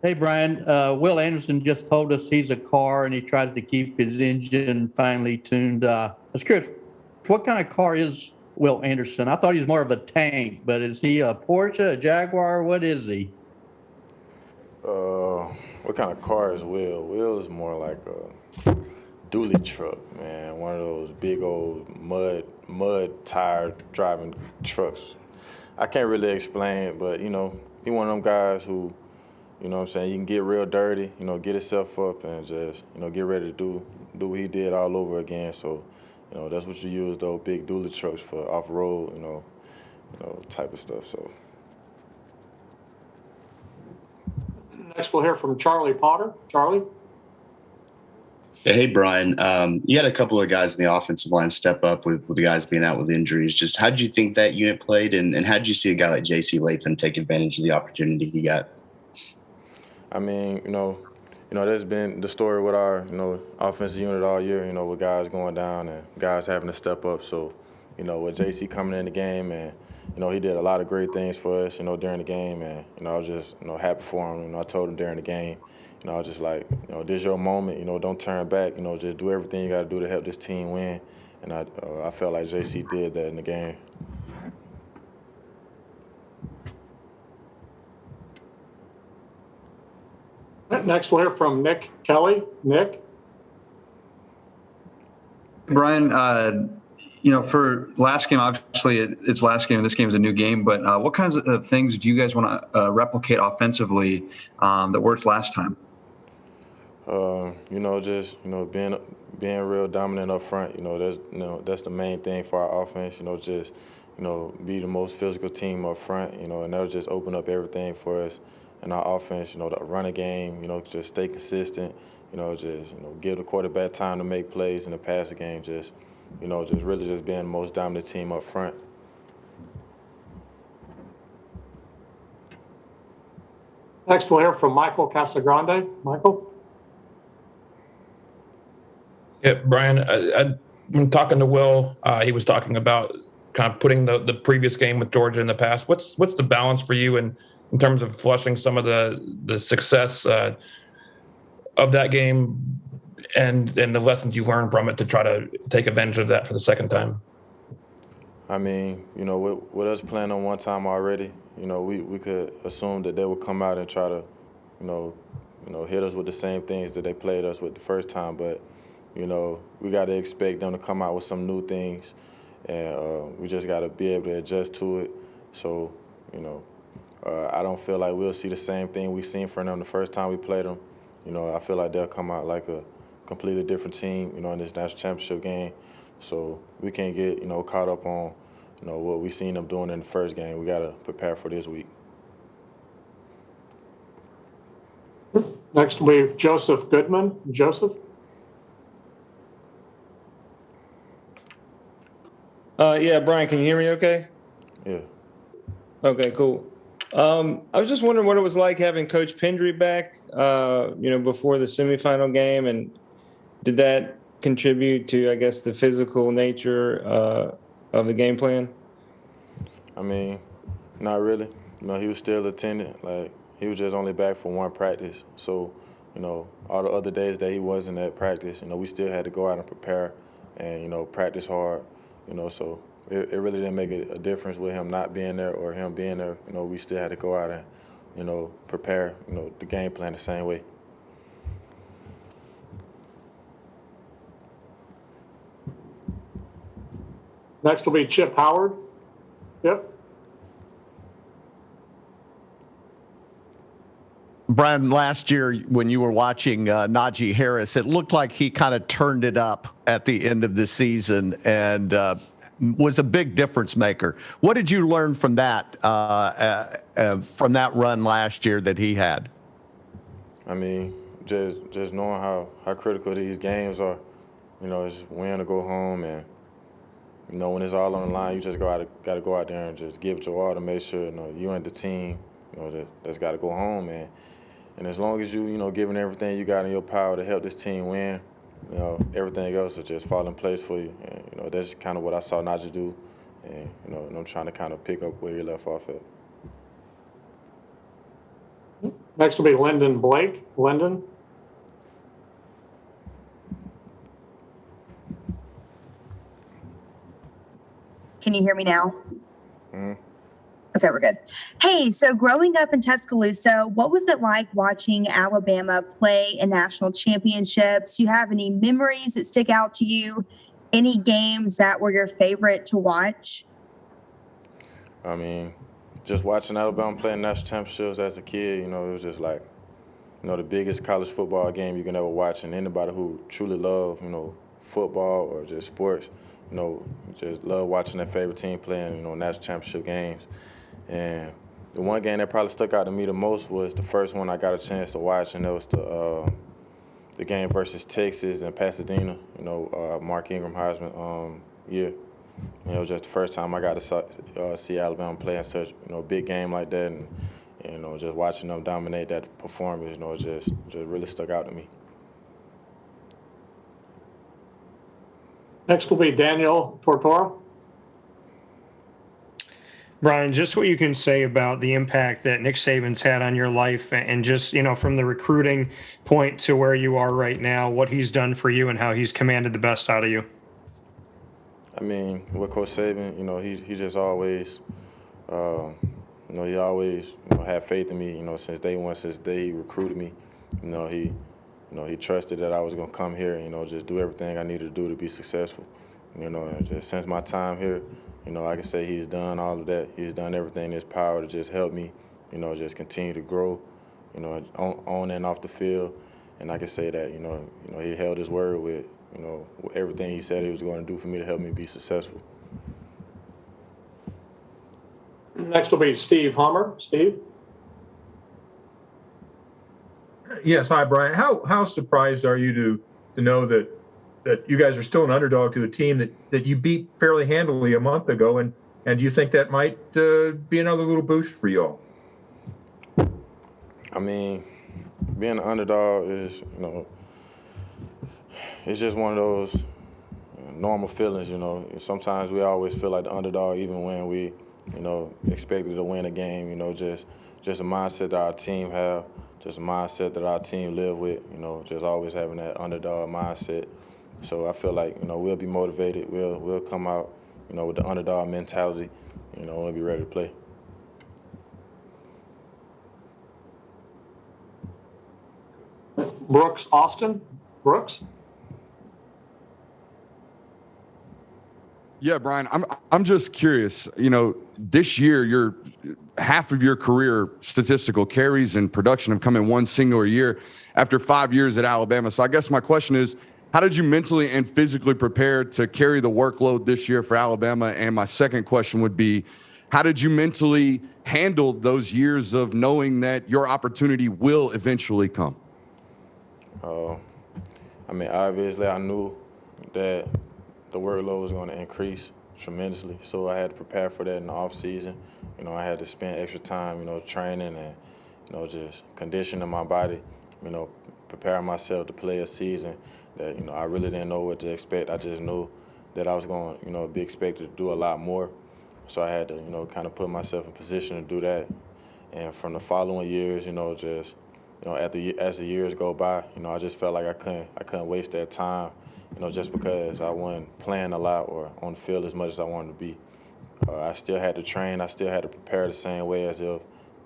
Hey, Brian. Will Anderson just told us he's a car and he tries to keep his engine finely tuned. I was curious, what kind of car is Will Anderson? I thought he was more of a tank, but is he a Porsche, a Jaguar? What is he? What kind of car is Will? Will is more like a dually truck, man. One of those big old mud tire driving trucks. I can't really explain it, but he one of them guys who, what I'm saying, you can get real dirty, get himself up and just, get ready to do what he did all over again. So, that's what you use those big dually trucks for off road, type of stuff. So. Next, we'll hear from Charlie Potter. Charlie? Hey, Brian. You had a couple of guys in the offensive line step up with the guys being out with injuries. Just how did you think that unit played, and how did you see a guy like J.C. Latham take advantage of the opportunity he got? I mean, that's been the story with our, offensive unit all year, with guys going down and guys having to step up. So, with JC coming in the game and, he did a lot of great things for us, during the game. And, I was just, happy for him. I told him during the game, I was just like, this is your moment, don't turn back, just do everything you got to do to help this team win. And I felt like JC did that in the game. Next, we'll hear from Nick Kelly. Nick? Brian, for last game, obviously it's last game, and this game is a new game, but what kinds of things do you guys want to replicate offensively that worked last time? Being real dominant up front. That's the main thing for our offense. Be the most physical team up front. And that'll just open up everything for us in our offense. The running game. Just stay consistent. Give the quarterback time to make plays in the passing game. Just really just being the most dominant team up front. Next, we'll hear from Michael Casagrande. Michael? Yeah, Brian, when talking to Will, he was talking about kind of putting the previous game with Georgia in the past. What's the balance for you in terms of flushing some of the success of that game and the lessons you learned from it to try to take advantage of that for the second time? I mean, with us playing on one time already, we could assume that they would come out and try to, hit us with the same things that they played us with the first time. But we got to expect them to come out with some new things, and we just got to be able to adjust to it. So, I don't feel like we'll see the same thing we seen from them the first time we played them. I feel like they'll come out like a completely different team, in this national championship game. So we can't get, caught up on, what we seen them doing in the first game. We got to prepare for this week. Next, we have Joseph Goodman. Joseph? Yeah, Brian, can you hear me okay? Yeah. Okay, cool. I was just wondering what it was like having Coach Pendry back, before the semifinal game, and did that contribute to, I guess, the physical nature of the game plan? I mean, not really. He was still attending. Like, he was just only back for one practice. So, all the other days that he wasn't at practice, we still had to go out and prepare and, practice hard. So it really didn't make a difference with him not being there or him being there. We still had to go out and, prepare, the game plan the same way. Next will be Chip Howard. Yep. Brian, last year when you were watching Najee Harris, it looked like he kind of turned it up at the end of the season and was a big difference maker. What did you learn from that run last year that he had? I mean, just knowing how critical these games are. It's win or go home, and when it's all on the line, you just got to go out there and just give it your all to make sure you and the team, that's got to go home, man. And as long as you, giving everything you got in your power to help this team win, everything else will just fall in place for you. And, that's kind of what I saw Najee do. And, and I'm trying to kind of pick up where he left off at. Next will be Lyndon Blake. Lyndon? Can you hear me now? Mhm. Okay, we're good. Hey, so growing up in Tuscaloosa, what was it like watching Alabama play in national championships? Do you have any memories that stick out to you? Any games that were your favorite to watch? I mean, just watching Alabama play in national championships as a kid, it was just like, the biggest college football game you can ever watch. And anybody who truly love, football or just sports, just love watching their favorite team playing, national championship games. And the one game that probably stuck out to me the most was the first one I got a chance to watch, and that was the game versus Texas and Pasadena. Mark Ingram Heisman year. It was just the first time I got to see Alabama play in such a big game like that, and just watching them dominate that performance, just really stuck out to me. Next will be Daniel Tortora. Brian, just what you can say about the impact that Nick Saban's had on your life, and just, from the recruiting point to where you are right now, what he's done for you and how he's commanded the best out of you. I mean, with Coach Saban, he just always, he always, had faith in me, since day one, since the day he recruited me. He trusted that I was going to come here, just do everything I needed to do to be successful. And just since my time here, I can say he's done all of that. He's done everything in his power to just help me, just continue to grow, on and off the field. And I can say that, he held his word with, everything he said he was going to do for me to help me be successful. Next will be Steve Hummer. Steve? Yes, hi, Brian. How surprised are you to know that you guys are still an underdog to a team that you beat fairly handily a month ago, and do you think that might be another little boost for you all? I mean, being an underdog is, it's just one of those normal feelings, Sometimes we always feel like the underdog even when we, expected to win a game, just a mindset that our team have, just a mindset that our team live with, just always having that underdog mindset. So I feel like, we'll be motivated. We'll come out, with the underdog mentality, we'll be ready to play. Brooks Austin. Brooks? Yeah, Brian, I'm just curious. This year, your half of your career statistical carries and production have come in one single year after 5 years at Alabama. So I guess my question is, how did you mentally and physically prepare to carry the workload this year for Alabama? And my second question would be, how did you mentally handle those years of knowing that your opportunity will eventually come? I mean, obviously, I knew that the workload was going to increase tremendously, so I had to prepare for that in the off season. I had to spend extra time, training and, just conditioning my body, preparing myself to play a season that, I really didn't know what to expect. I just knew that I was going to, be expected to do a lot more. So I had to, kind of put myself in position to do that. And from the following years, just, as the years go by, I just felt like I couldn't waste that time, just because I wasn't playing a lot or on the field as much as I wanted to be. I still had to train. I still had to prepare the same way as if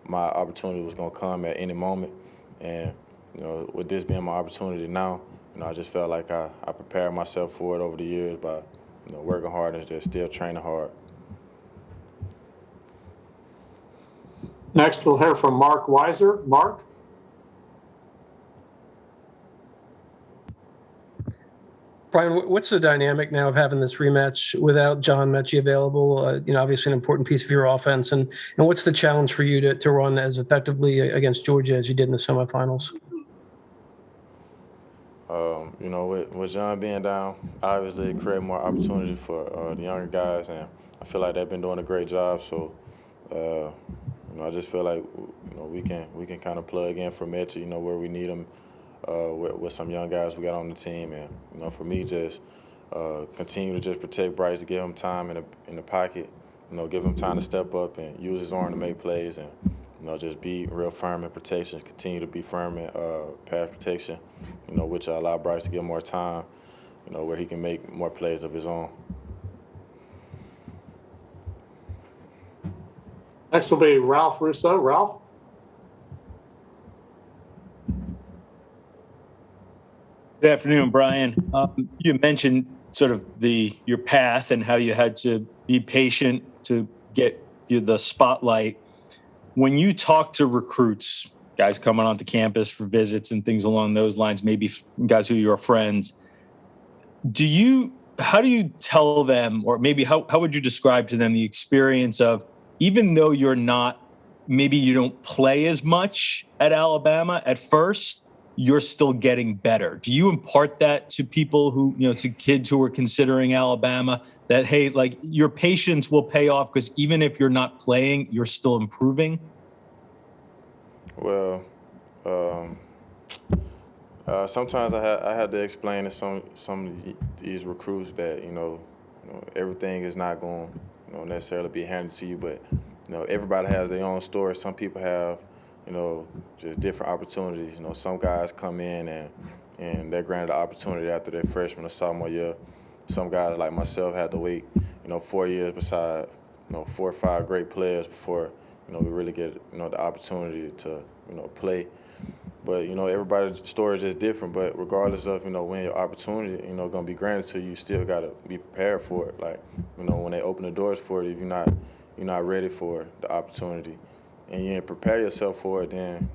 my opportunity was going to come at any moment. And, with this being my opportunity now, I just felt like I prepared myself for it over the years by, working hard and just still training hard. Next, we'll hear from Mark Weiser. Mark? Brian, what's the dynamic now of having this rematch without John Mechie available? Obviously an important piece of your offense. And what's the challenge for you to run as effectively against Georgia as you did in the semifinals? With John being down, obviously it created more opportunity for the younger guys, and I feel like they've been doing a great job. So, I just feel like we can kind of plug in for Mechie, where we need him with some young guys we got on the team, and for me, just continue to just protect Bryce, give him time in the pocket, give him time to step up and use his arm to make plays, and just be real firm in protection, continue to be firm in pass protection, which will allow Bryce to get more time, where he can make more plays of his own. Next will be Ralph Russo. Ralph? Good afternoon, Brian. You mentioned sort of your path and how you had to be patient to get the spotlight. When you talk to recruits, guys coming onto campus for visits and things along those lines, maybe guys who are your friends, how do you tell them, or maybe how would you describe to them the experience of, even though maybe you don't play as much at Alabama at first, you're still getting better? Do you impart that to people to kids who are considering Alabama, that, hey, like, your patience will pay off because even if you're not playing, you're still improving? Well, sometimes I had to explain to some of these recruits that everything is not going necessarily be handed to you, but everybody has their own story. Some people have just different opportunities. Some guys come in and they're granted the opportunity after their freshman or sophomore year. Some guys like myself had to wait 4 years beside 4 or 5 great players before we really get the opportunity to play. But everybody's story is just different. But regardless of when your opportunity gonna be granted to you, you still gotta be prepared for it. Like when they open the doors for it, if you're not ready for the opportunity and you didn't prepare yourself for it, then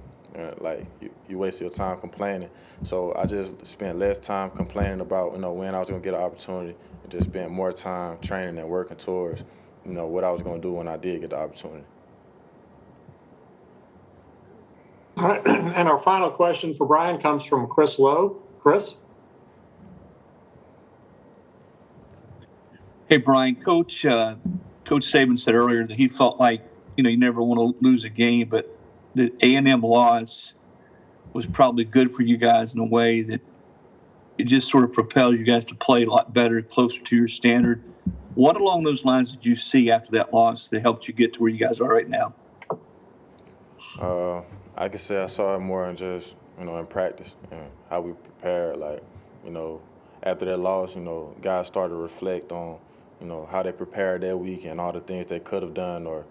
you waste your time complaining. So I just spent less time complaining about when I was gonna get an opportunity, and just spent more time training and working towards what I was gonna do when I did get the opportunity. All right. And our final question for Brian comes from Chris Lowe. Chris? Hey, Brian. Coach Saban said earlier that he felt like, you never want to lose a game, but the A&M loss was probably good for you guys in a way that it just sort of propels you guys to play a lot better, closer to your standard. What along those lines did you see after that loss that helped you get to where you guys are right now? I could say I saw it more in just, in practice and how we prepared. Like, after that loss, guys started to reflect on, how they prepared that week and all the things they could have done or,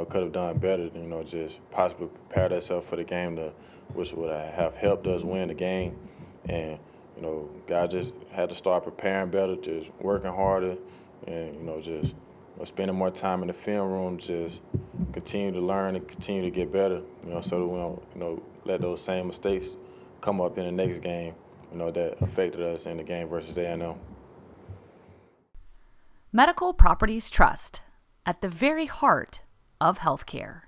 could have done better, just possibly prepare themselves for the game, which would have helped us win the game. And, guys just had to start preparing better, just working harder and, just spending more time in the film room, just continue to learn and continue to get better, so that we don't, let those same mistakes come up in the next game, that affected us in the game versus A&M. Medical Properties Trust, at the very heart of healthcare.